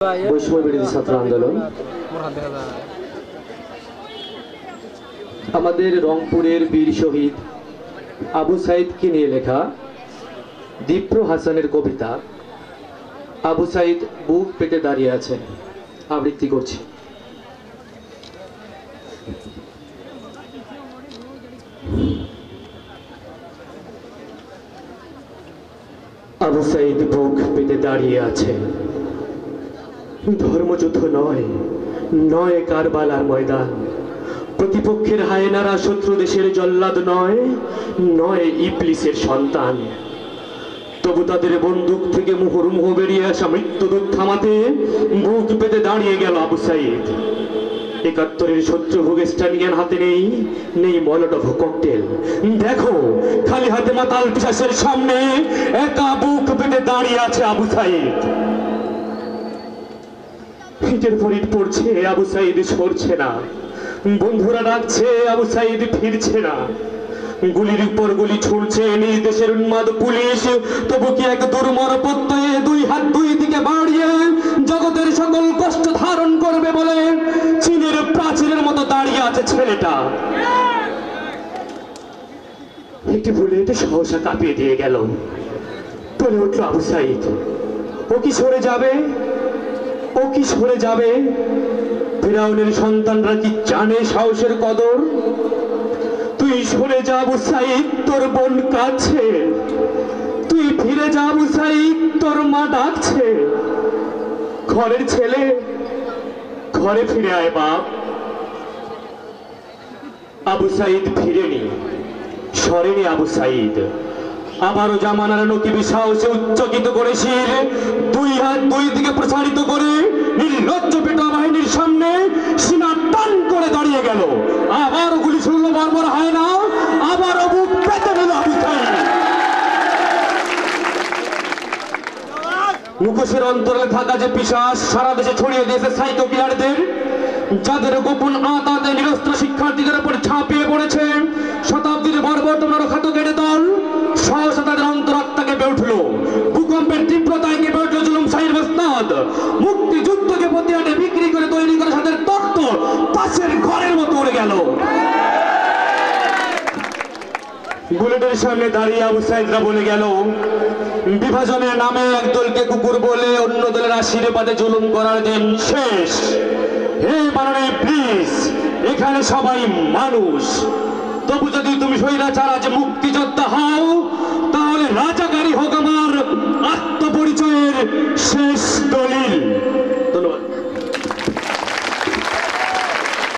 বৈষম্যবিরোধী ছাত্র আন্দোলন আমাদের রংপুরের বীর শহীদ আবু সাইদকে নিয়ে লেখা দীপ্র হাসানের কবিতা আবু সাইদ বুক পেতে দাঁড়িয়ে আছেন আবৃত্তি করছি। আবু সাইদ বুক পেতে দাঁড়িয়ে আছেন, ধর্মযুদ্ধ নয়, নয় কারবালার ময়দান, প্রতিপক্ষের হায়নারা শত্রু দেশের জল্লাদ নয়, নয় ইবলিসের সন্তান। তবু তাদের বন্দুক থেকে মুহুর্মুহ বেরিয়ে আসা মৃত্যুদূত থামাতে বুক পেতে দাঁড়িয়ে গেল আবু সাইদ। ৭১-এর শত্রু ভুগেস্টানিয়ান হাতে নেই, নেই মলোটভ ককটেল। দেখো খালি হাতে মাতাল পিশাচের সামনে একা বুক পেতে দাঁড়িয়ে আছে আবু সাইদ। ইটের পর ইট পড়ছে, আবু সাইদ সরছে না। বন্ধুরা ডাকছে, আবু সাইদ ফিরছে না। গুলির উপর গুলি ছুড়ছে নিজ দেশের উন্মাদ পুলিশ, তবু কি এক দুর্মর প্রত্যয়ে দুই হাত দুই দিকে বাড়িয়ে জগতের সকল কষ্ট ধারণ করবে বলে চীনের প্রাচীরের মতো দাঁড়িয়ে আছে ছেলেটা। একটি বুলেট সহসা কাঁপিয়ে দিয়ে গেল। বলে উঠল আবু সাইদ, ও কি সরে যাবে? ও কি সরে যাবে? ফিরাউনের সন্তানরা কি জানে সাহসের কদর? তুই সরে যা আবু সাইদ, তোর বোন কাঁদছে। তুই ফিরে যা আবু সাইদ, তোর মা ডাকছে। ঘরের ছেলে, ঘরে ফিরে আয় বাপ। আবু সাইদ ফিরেনি, সরেনি আবু সাইদ। আবারও জামানার নকিবি সাহসে উচ্চকিত করে শির দুই হাত দুই দিকে প্রসারিত করে নির্লজ্জ পেটা বাহিনীর সামনে সীমা টান করে দাঁড়িয়ে গেল। আবার গুলি ছুড়ল বর্বর হয় না, আবারও বুক পেতে নিল আবু সাইদ। মুখোশের অন্তরে থাকা যে পিশাচ সারা দেশে ছড়িয়ে দিয়েছে সাইকো কিলারদের, যাদের গোপন আতাতে নিরস্ত্র শিক্ষার্থীদের উপর ঝাঁপিয়ে পড়েছে শতাব্দীর বর্বরতম নরখাতকের দল, সহসা তাদের অন্তরাত্মাকে বেড়ে উঠল। ভূকম্পের তীব্রতায় কেঁপে উঠল জুলুম শাহীর মসনদ। মুক্তিযুদ্ধকে প্রতিহাটে বিক্রি করে তৈরি করে তাদের তত্ত্ব পাশের ঘরের মতো উড়ে গেল। বুলেটের সামনে দাঁড়িয়ে আবু সাইদরা বলে গেল, বিভাজনের নামে এক দলকে কুকুর বলে অন্য দলের আশীর্বাদে জুলুম করার দিন শেষ। হে মাননীয় প্লিজ, এখানে সবাই মানুষ। তবু যদি তুমি স্বৈরাচার আজ মুক্তিযোদ্ধা হও, তাহলে রাজাকারী হোক আমার আত্মপরিচয়ের শেষ দলিল।